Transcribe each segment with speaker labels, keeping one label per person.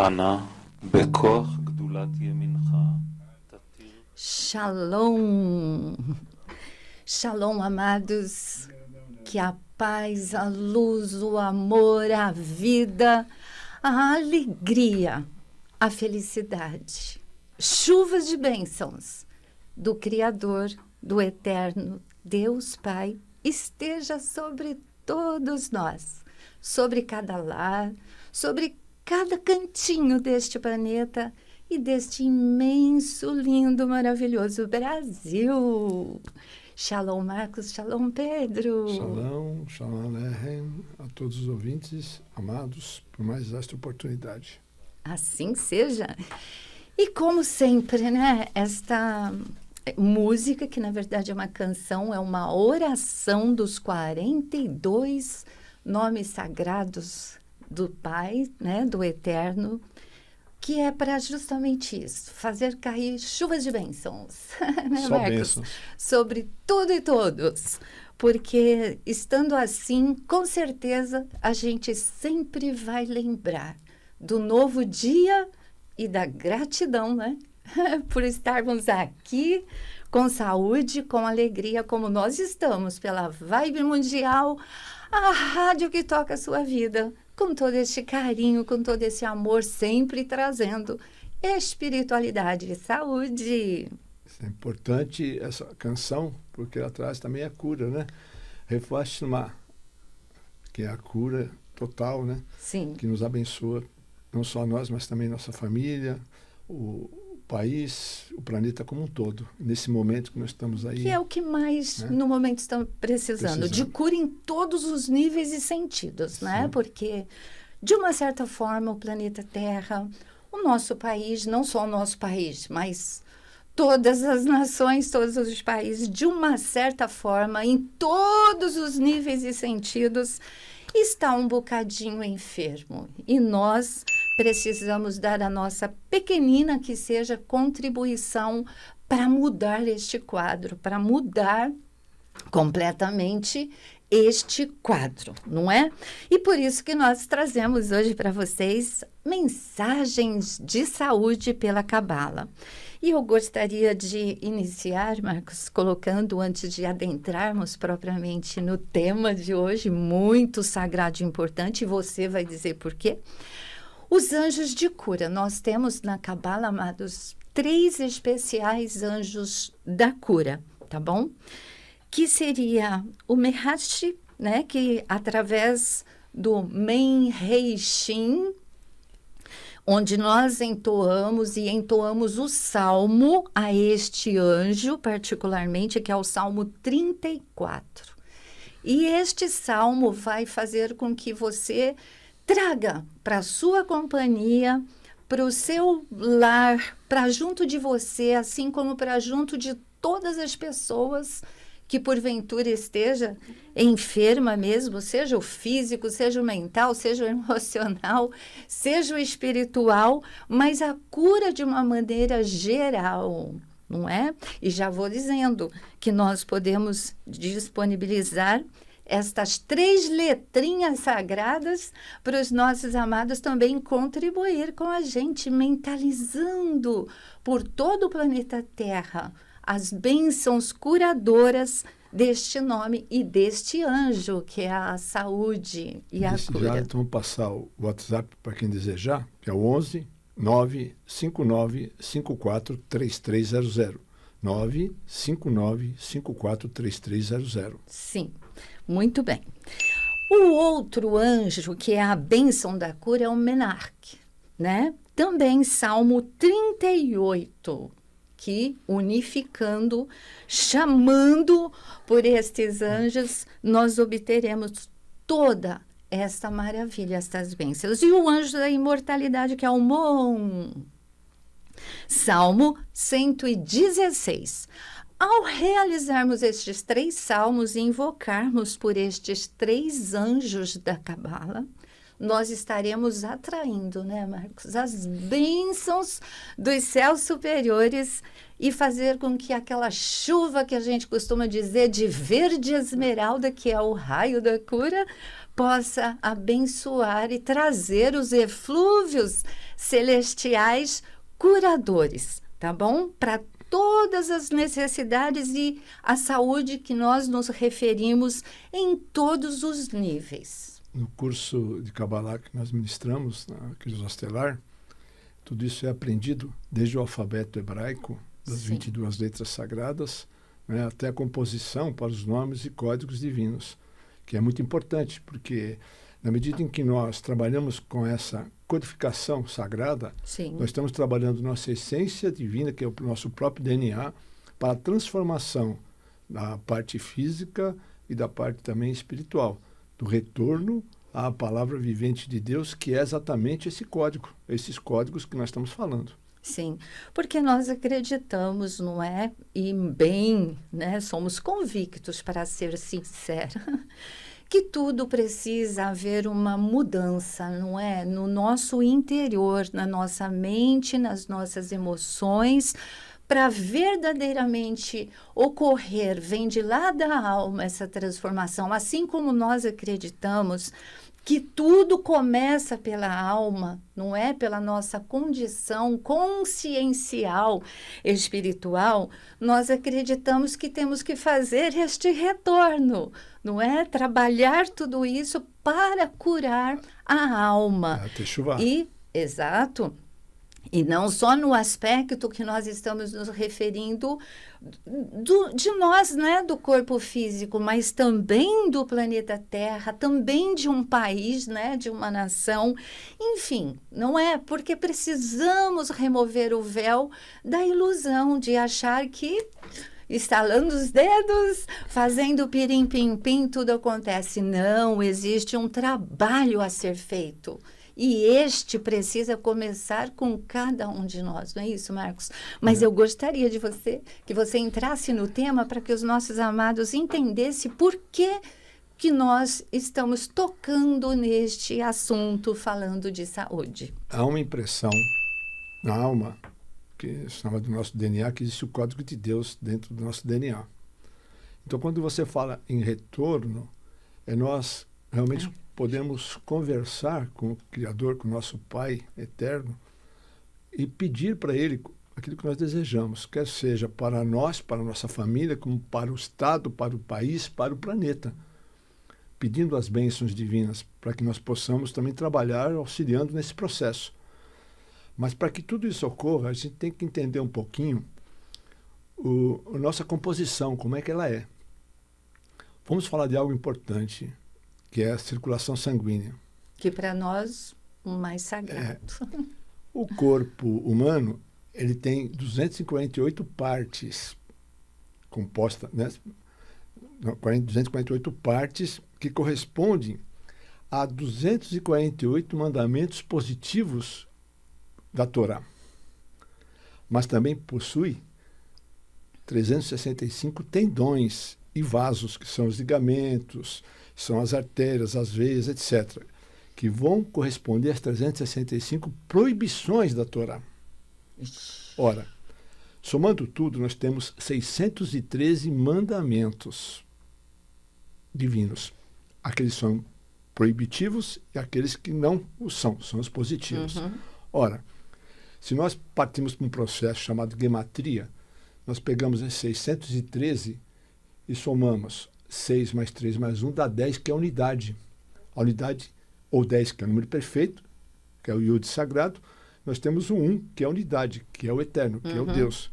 Speaker 1: אנא, בכוח גדולת ימינך, תתיר.
Speaker 2: Shalom! Shalom, amados. Que a paz, a luz, o amor, a vida, a alegria, a felicidade, chuvas de bênçãos do Criador, do Eterno, Deus Pai, esteja sobre todos nós, sobre cada lar, sobre cada cantinho deste planeta e deste imenso, lindo, maravilhoso Brasil. Shalom, Marcos. Shalom, Pedro.
Speaker 3: Shalom, shalom aleichem a todos os ouvintes amados por mais esta oportunidade.
Speaker 2: Assim seja. E como sempre, né, esta música, que na verdade é uma canção, é uma oração dos 42 nomes sagrados do Pai, né, do Eterno, que é para justamente isso, fazer cair chuvas de bênçãos, né,
Speaker 3: Só
Speaker 2: Marcos?
Speaker 3: bênçãos.
Speaker 2: Sobre tudo e todos. Porque, estando assim, com certeza, a gente sempre vai lembrar do novo dia e da gratidão, né? Por estarmos aqui com saúde, com alegria, como nós estamos, pela Vibe Mundial, a rádio que toca a sua vida, com todo este carinho, com todo esse amor, sempre trazendo espiritualidade e saúde.
Speaker 3: É importante essa canção, porque ela traz também a cura, né? Reflete que é a cura total, né?
Speaker 2: Sim.
Speaker 3: Que nos abençoa, não só nós, mas também nossa família, o país, o planeta como um todo. Nesse momento que nós estamos aí.
Speaker 2: Que é o que mais,
Speaker 3: né?
Speaker 2: no momento, estamos precisando. De cura em todos os níveis e sentidos, né? Porque, de uma certa forma, o planeta Terra, o nosso país, não só o nosso país, mas todas as nações, todos os países, de uma certa forma, em todos os níveis e sentidos, está um bocadinho enfermo. E nós precisamos dar a nossa pequenina, que seja, contribuição para mudar este quadro, para mudar completamente este quadro, não é? E por isso que nós trazemos hoje para vocês mensagens de saúde pela Cabala. E eu gostaria de iniciar, Marcos, colocando, antes de adentrarmos propriamente no tema de hoje, muito sagrado e importante, e você vai dizer por quê? Os anjos de cura. Nós temos na Cabala, amados, 3 especiais anjos da cura, tá bom? Que seria o Mehashi, né? Que através do Men-Rei-Shin, onde nós entoamos o salmo a este anjo, particularmente, que é o Salmo 34. E este salmo vai fazer com que você traga para a sua companhia, para o seu lar, para junto de você, assim como para junto de todas as pessoas que porventura esteja enferma mesmo, seja o físico, seja o mental, seja o emocional, seja o espiritual, mas a cura de uma maneira geral, não é? E já vou dizendo que nós podemos disponibilizar estas 3 letrinhas sagradas para os nossos amados também contribuir com a gente, mentalizando por todo o planeta Terra as bênçãos curadoras deste nome e deste anjo, que é a saúde e a cura.
Speaker 3: Já, então, vou passar o WhatsApp para quem desejar, que é o 11 959 54 3300. 959 54 3300.
Speaker 2: Sim, muito bem. O outro anjo, que é a bênção da cura, é o Menarque, né? Também Salmo 38, que unificando, chamando por estes anjos, nós obteremos toda esta maravilha, estas bênçãos. E o anjo da imortalidade, que é o Mon. Salmo 116. Ao realizarmos estes 3 salmos e invocarmos por estes 3 anjos da Cabala, nós estaremos atraindo, né, Marcos, as bênçãos dos céus superiores e fazer com que aquela chuva que a gente costuma dizer de verde esmeralda, que é o raio da cura, possa abençoar e trazer os eflúvios celestiais curadores, tá bom? Para todas as necessidades e a saúde que nós nos referimos em todos os níveis.
Speaker 3: No curso de Kabbalah que nós ministramos na Crisostelar, tudo isso é aprendido desde o alfabeto hebraico, das
Speaker 2: Sim.
Speaker 3: 22 letras sagradas, né, até a composição para os nomes e códigos divinos, que é muito importante, porque na medida em que nós trabalhamos com essa codificação sagrada,
Speaker 2: Sim.
Speaker 3: nós estamos trabalhando nossa essência divina, que é o nosso próprio DNA, para a transformação da parte física e da parte também espiritual, do retorno à palavra vivente de Deus, que é exatamente esse código, esses códigos que nós estamos falando.
Speaker 2: Sim, porque nós acreditamos, não é? E bem, né? Somos convictos, para ser sincera, que tudo precisa haver uma mudança, não é? No nosso interior, na nossa mente, nas nossas emoções, para verdadeiramente ocorrer, vem de lá da alma essa transformação, assim como nós acreditamos que tudo começa pela alma, não é? Pela nossa condição consciencial espiritual, nós acreditamos que temos que fazer este retorno, não é? Trabalhar tudo isso para curar a alma.
Speaker 3: Techuvá.
Speaker 2: Exato. E não só no aspecto que nós estamos nos referindo de nós, né, do corpo físico, mas também do planeta Terra, também de um país, né, de uma nação. Enfim, não é? Porque precisamos remover o véu da ilusão de achar que, estalando os dedos, fazendo pirim-pim-pim, tudo acontece. Não, existe um trabalho a ser feito. E este precisa começar com cada um de nós, não é isso, Marcos? Mas eu gostaria de que você entrasse no tema para que os nossos amados entendessem por que nós estamos tocando neste assunto, falando de saúde.
Speaker 3: Há uma impressão na alma, que se chama do nosso DNA, que existe o código de Deus dentro do nosso DNA. Então, quando você fala em retorno, nós realmente podemos conversar com o Criador, com o nosso Pai eterno, e pedir para Ele aquilo que nós desejamos, quer seja para nós, para a nossa família, como para o Estado, para o país, para o planeta, pedindo as bênçãos divinas para que nós possamos também trabalhar auxiliando nesse processo. Mas para que tudo isso ocorra, a gente tem que entender um pouquinho a nossa composição, como é que ela é. Vamos falar de algo importante, que é a circulação sanguínea.
Speaker 2: Que para nós, o mais sagrado.
Speaker 3: O corpo humano, ele tem 248 partes compostas, né? 248 partes que correspondem a 248 mandamentos positivos da Torá. Mas também possui 365 tendões e vasos, que são os ligamentos, são as artérias, as veias, etc., que vão corresponder às 365 proibições da Torá. Ora, somando tudo, nós temos 613 mandamentos divinos. Aqueles são proibitivos e aqueles que não o são os positivos. Ora, se nós partimos para um processo chamado gematria, nós pegamos esses 613 e somamos 6 mais 3 mais 1 dá 10, que é a unidade. A unidade, ou 10, que é o número perfeito, que é o Yud sagrado. Nós temos o 1, que é a unidade, que é o eterno, que é o Deus.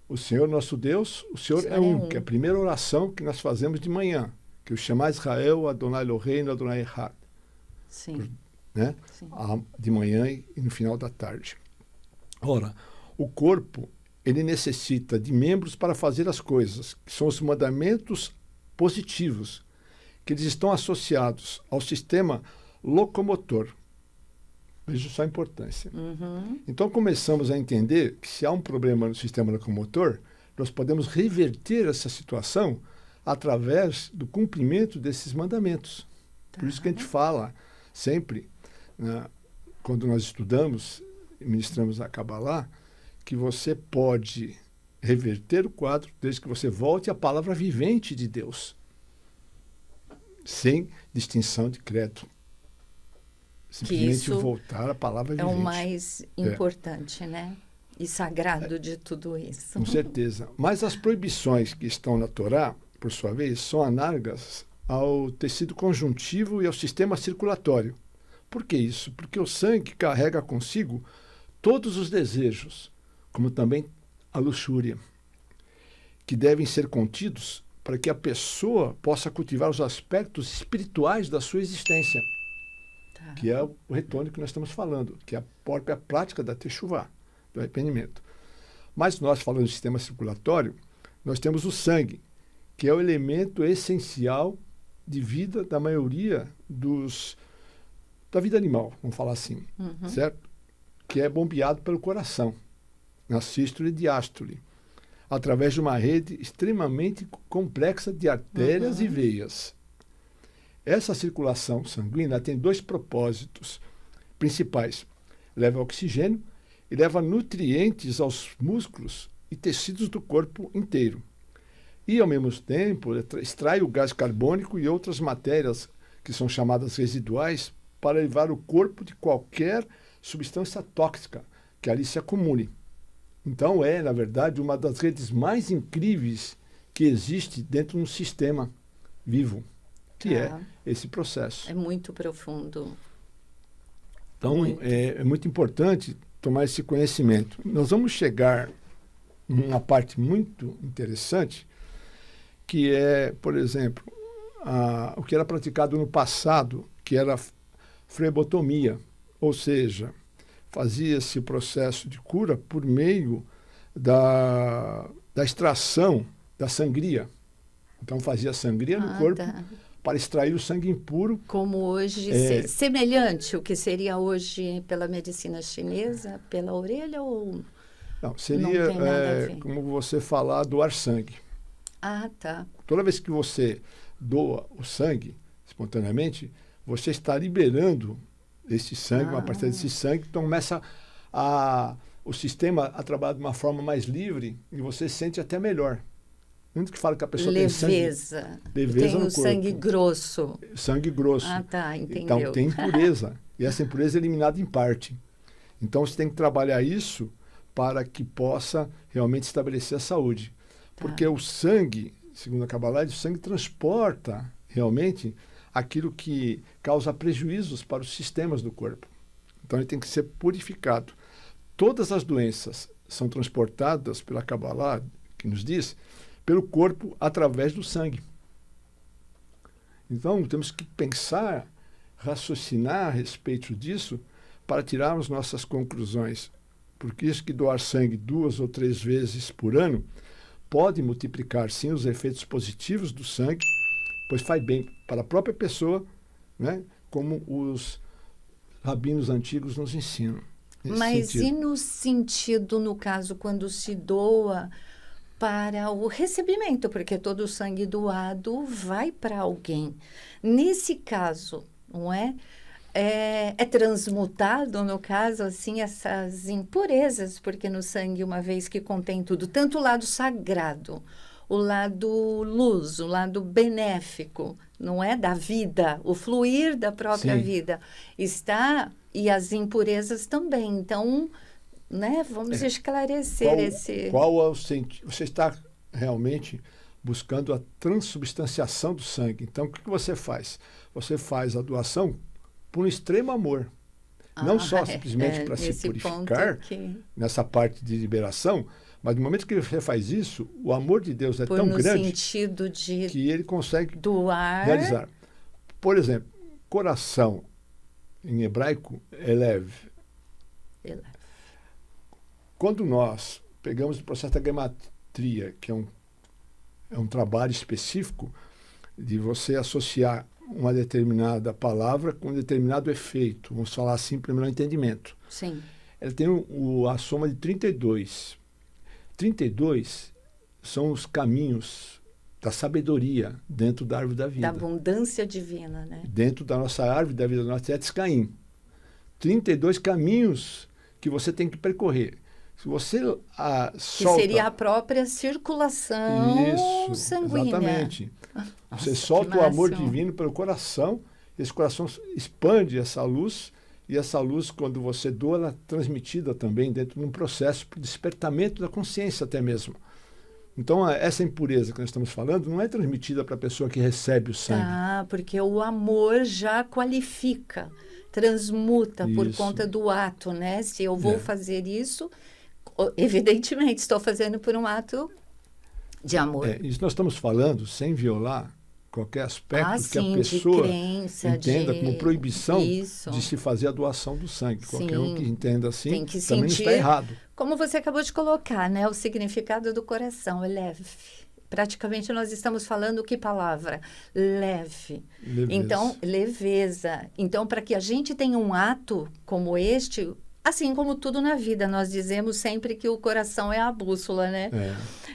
Speaker 3: O Senhor, nosso Deus, o Senhor é um, que é a primeira oração que nós fazemos de manhã, que é o Shema Israel, Adonai Eloheinu, Adonai Echad.
Speaker 2: Sim.
Speaker 3: Né?
Speaker 2: Sim.
Speaker 3: De manhã e no final da tarde. Ora, o corpo, ele necessita de membros para fazer as coisas, que são os mandamentos positivos, que eles estão associados ao sistema locomotor. Veja só a importância. Então, começamos a entender que se há um problema no sistema locomotor, nós podemos reverter essa situação através do cumprimento desses mandamentos. Por isso que a gente fala sempre, né, quando nós estudamos e ministramos a Kabbalah, que você pode reverter o quadro desde que você volte à palavra vivente de Deus. sem distinção de credo. Simplesmente
Speaker 2: isso
Speaker 3: voltar à palavra
Speaker 2: é
Speaker 3: vivente.
Speaker 2: o mais importante, né? E sagrado de tudo isso.
Speaker 3: Com certeza. Mas as proibições que estão na Torá, por sua vez, são análogas ao tecido conjuntivo e ao sistema circulatório. Por que isso? Porque o sangue carrega consigo todos os desejos, como também a luxúria, que devem ser contidos para que a pessoa possa cultivar os aspectos espirituais da sua existência, que é o retorno que nós estamos falando, que é a própria prática da Teshuvá, do arrependimento. Mas nós, falando do sistema circulatório, nós temos o sangue, que é o elemento essencial de vida da maioria da vida animal, vamos falar assim, certo? Que é bombeado pelo coração, na sístole e diástole, através de uma rede extremamente complexa de artérias e veias. Essa circulação sanguínea tem dois propósitos principais. Leva oxigênio e leva nutrientes aos músculos e tecidos do corpo inteiro. E, ao mesmo tempo, extrai o gás carbônico e outras matérias que são chamadas residuais para levar o corpo de qualquer substância tóxica que ali se acumule. Então, é, na verdade, uma das redes mais incríveis que existe dentro de um sistema vivo, que é esse processo.
Speaker 2: É muito profundo.
Speaker 3: Então, é muito importante tomar esse conhecimento. Nós vamos chegar numa parte muito interessante, que é, por exemplo, o que era praticado no passado, que era a flebotomia, ou seja, fazia-se o processo de cura por meio da extração da sangria. Então, fazia sangria no corpo para extrair o sangue impuro.
Speaker 2: Como hoje, semelhante o que seria hoje pela medicina chinesa, pela orelha ou...
Speaker 3: Não, seria como você falar, doar sangue.
Speaker 2: Ah, tá.
Speaker 3: Toda vez que você doa o sangue espontaneamente, você está liberando esse sangue, uma parcela desse sangue, então começa o sistema a trabalhar de uma forma mais livre e você se sente até melhor. Muito que fala que a pessoa tem
Speaker 2: leveza
Speaker 3: tem
Speaker 2: no
Speaker 3: corpo.
Speaker 2: Sangue grosso.
Speaker 3: Sangue grosso.
Speaker 2: Ah, tá, entendeu.
Speaker 3: Então tem impureza, e essa impureza é eliminada em parte. Então você tem que trabalhar isso para que possa realmente estabelecer a saúde. Porque o sangue, segundo a Kabbalah, o sangue transporta realmente aquilo que causa prejuízos para os sistemas do corpo. Então ele tem que ser purificado. Todas as doenças são transportadas pela Kabbalah, que nos diz, pelo corpo através do sangue. Então temos que pensar, raciocinar a respeito disso para tirarmos nossas conclusões. Porque isso que doar sangue 2 ou 3 vezes por ano pode multiplicar, sim, os efeitos positivos do sangue, pois faz bem para a própria pessoa, né, como os rabinos antigos nos ensinam.
Speaker 2: Mas e no sentido, no caso, quando se doa para o recebimento, porque todo o sangue doado vai para alguém. Nesse caso, não é? É transmutado, no caso, assim, essas impurezas, porque no sangue, uma vez que contém tudo, tanto o lado sagrado, o lado luz, o lado benéfico, não é? Da vida, o fluir da própria vida está, e as impurezas também. Então, né, vamos esclarecer
Speaker 3: qual é o sentido? Você está realmente buscando a transubstanciação do sangue. Então, o que você faz? Você faz a doação por um extremo amor. Não só simplesmente para se purificar, nessa parte de liberação, mas no momento que você faz isso, o amor de Deus é tão grande
Speaker 2: sentido de
Speaker 3: que ele consegue
Speaker 2: doar.
Speaker 3: Realizar. Por exemplo, coração, em hebraico, elev. Quando nós pegamos o processo da gematria, que é um trabalho específico de você associar uma determinada palavra com um determinado efeito. Vamos falar assim para o melhor entendimento.
Speaker 2: Sim.
Speaker 3: Ela tem a soma de 32. 32 são os caminhos da sabedoria dentro da árvore da vida.
Speaker 2: Da abundância divina, né? Dentro
Speaker 3: da nossa árvore da vida, do nosso Etz Caim. 32 caminhos que você tem que percorrer. Se você
Speaker 2: Que
Speaker 3: solta...
Speaker 2: seria a própria circulação sanguínea.
Speaker 3: Exatamente.
Speaker 2: Nossa,
Speaker 3: Você
Speaker 2: que
Speaker 3: solta o amor
Speaker 2: máximo.
Speaker 3: divino pelo coração, esse coração expande essa luz, e essa luz, quando você doa, ela é transmitida também dentro de um processo de despertamento da consciência até mesmo. Então, essa impureza que nós estamos falando não é transmitida para a pessoa que recebe o sangue.
Speaker 2: Ah, porque o amor já qualifica, transmuta por
Speaker 3: Isso.
Speaker 2: conta do ato, né? Se eu vou
Speaker 3: É.
Speaker 2: fazer isso, evidentemente estou fazendo por um ato de amor.
Speaker 3: Isso nós estamos falando sem violar qualquer aspecto que
Speaker 2: sim,
Speaker 3: a pessoa
Speaker 2: de crença,
Speaker 3: entenda como proibição
Speaker 2: Isso.
Speaker 3: de se fazer a doação do sangue. Qualquer um
Speaker 2: Sim.
Speaker 3: que entenda assim
Speaker 2: Tem que
Speaker 3: também
Speaker 2: sentir,
Speaker 3: está errado.
Speaker 2: como você acabou de colocar, né? O significado do coração é leve. Praticamente nós estamos falando que palavra? Leve.
Speaker 3: Leveza.
Speaker 2: Então, leveza. Então, para que a gente tenha um ato como este, assim como tudo na vida, nós dizemos sempre que o coração é a bússola, né?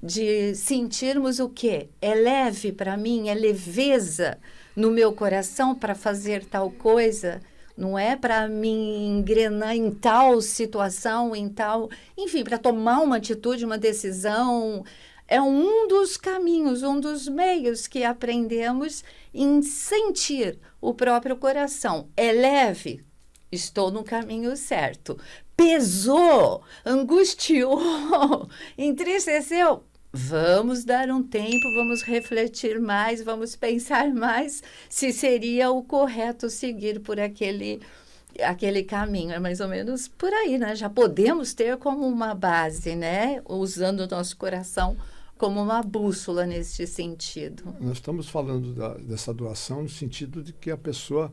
Speaker 2: De sentirmos o quê? É leve para mim, é leveza no meu coração para fazer tal coisa. Não é para me engrenar em tal situação, em tal... Enfim, para tomar uma atitude, uma decisão. É um dos caminhos, um dos meios que aprendemos em sentir o próprio coração. É leve? Estou no caminho certo. Pesou, angustiou, entristeceu? Vamos dar um tempo, vamos refletir mais, vamos pensar mais se seria o correto seguir por aquele caminho. É mais ou menos por aí, né? Já podemos ter como uma base, né? Usando o nosso coração como uma bússola nesse sentido.
Speaker 3: Nós estamos falando dessa doação no sentido de que a pessoa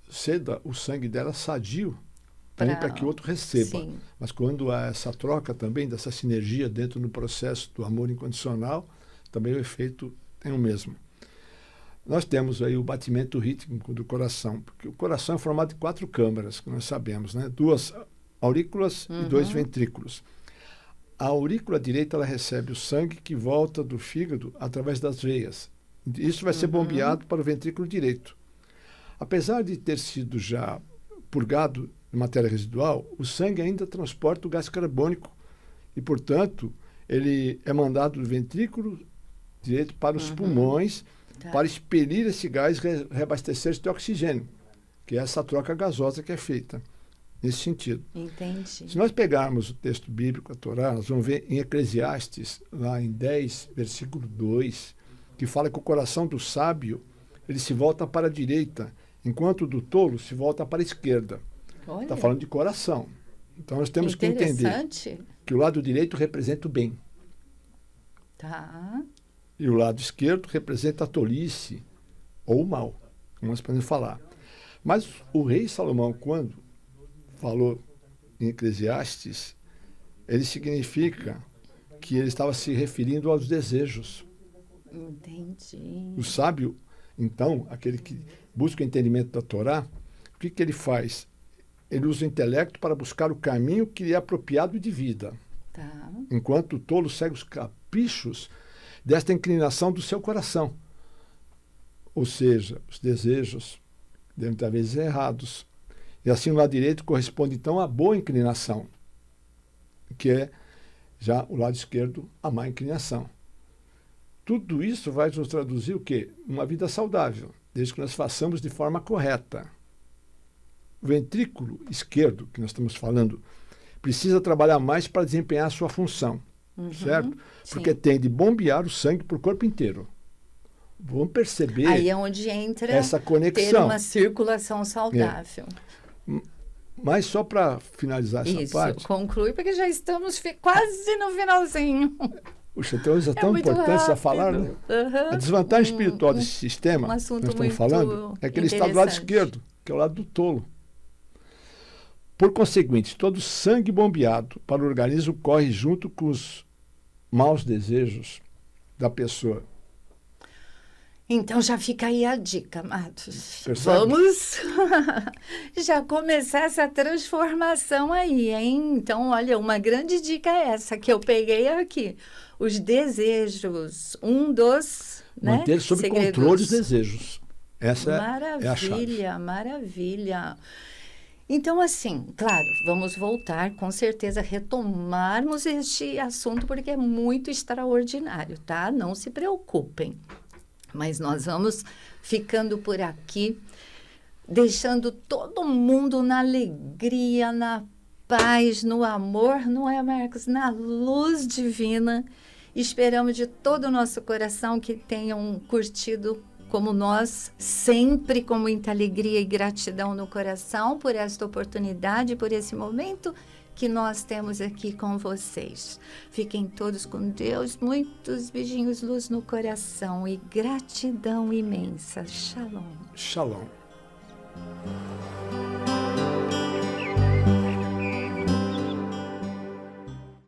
Speaker 3: ceda o sangue dela sadio para que o outro receba.
Speaker 2: Sim.
Speaker 3: Mas quando há essa troca também, dessa sinergia dentro do processo do amor incondicional, também o efeito tem o mesmo. Nós temos aí o batimento rítmico do coração, porque o coração é formado de 4 câmaras, que nós sabemos, né? 2 aurículas e 2 ventrículos. A aurícula direita ela recebe o sangue que volta do fígado através das veias. Isso vai ser bombeado para o ventrículo direito. Apesar de ter sido já purgado de matéria residual, o sangue ainda transporta o gás carbônico e, portanto, ele é mandado do ventrículo direito para os pulmões para expelir esse gás e reabastecer-se de oxigênio, que é essa troca gasosa que é feita nesse sentido.
Speaker 2: Entendi.
Speaker 3: Se nós pegarmos o texto bíblico, a Torá, nós vamos ver em Eclesiastes, lá em 10, versículo 2, que fala que o coração do sábio ele se volta para a direita, enquanto o do tolo se volta para a esquerda. Está falando de coração. Então, nós temos que entender que o lado direito representa o bem.
Speaker 2: Tá.
Speaker 3: E o lado esquerdo representa a tolice ou o mal, como nós podemos falar. Mas o rei Salomão, quando falou em Eclesiastes, ele significa que ele estava se referindo aos desejos.
Speaker 2: Entendi.
Speaker 3: O sábio, então, aquele que busca o entendimento da Torá, o que ele faz? Ele usa o intelecto para buscar o caminho que lhe é apropriado de vida.
Speaker 2: Tá.
Speaker 3: Enquanto o tolo segue os caprichos desta inclinação do seu coração. Ou seja, os desejos, muitas vezes errados. E assim o lado direito corresponde, então, à boa inclinação, que é já o lado esquerdo, a má inclinação. Tudo isso vai nos traduzir o quê? Uma vida saudável, desde que nós façamos de forma correta. O ventrículo esquerdo, que nós estamos falando, precisa trabalhar mais para desempenhar a sua função, certo? Porque tem de bombear o sangue para o corpo inteiro. Vamos perceber
Speaker 2: aí é onde entra
Speaker 3: essa conexão.
Speaker 2: Ter uma circulação saudável.
Speaker 3: Mas só para finalizar essa parte...
Speaker 2: Isso, conclui, porque já estamos quase no finalzinho.
Speaker 3: Puxa, tem coisa tão importante a falar, né? A desvantagem espiritual desse sistema que nós estamos falando é que ele está do lado esquerdo, que é o lado do tolo. Por conseguinte, todo sangue bombeado para o organismo corre junto com os maus desejos da pessoa.
Speaker 2: Então já fica aí a dica, Matos.
Speaker 3: Percebe?
Speaker 2: Vamos já começar essa transformação aí, hein? Então, olha, uma grande dica é essa que eu peguei aqui. Os desejos, um dos
Speaker 3: manter sob controle os desejos. Essa é a chave.
Speaker 2: Maravilha, maravilha. Então, assim, claro, vamos voltar, com certeza, retomarmos este assunto, porque é muito extraordinário, tá? Não se preocupem. Mas nós vamos ficando por aqui, deixando todo mundo na alegria, na paz, no amor, não é, Marcos? Na luz divina. Esperamos de todo o nosso coração que tenham curtido como nós, sempre com muita alegria e gratidão no coração por esta oportunidade, por esse momento que nós temos aqui com vocês. Fiquem todos com Deus, muitos beijinhos, luz no coração e gratidão imensa. Shalom.
Speaker 3: Shalom.